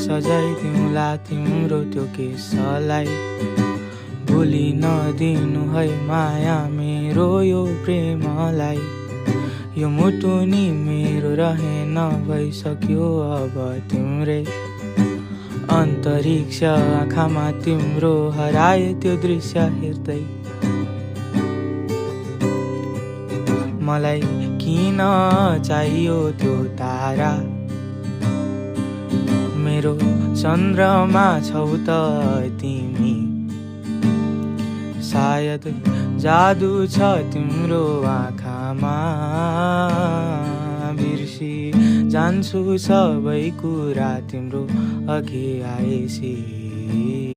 सजाइदिउँला तिम्रो त्यो केशलाई। भुलि नदिनु है माया मेरो यो प्रेमलाई। यो मुटुनी मेरो रहेन भइसक्यो अब तिम्रै। अन्तरिक्ष आँखामा तिम्रो हराए त्यो दृश्य हेर्दै। मलाई किन चाहियो त्यो तारा, मेरो चन्द्रमा छौ त तिमी। सायद जादु छ तिम्रो आँखामा, बिर्सी जान्छु सबै कुरा तिम्रो अघि आएपछि।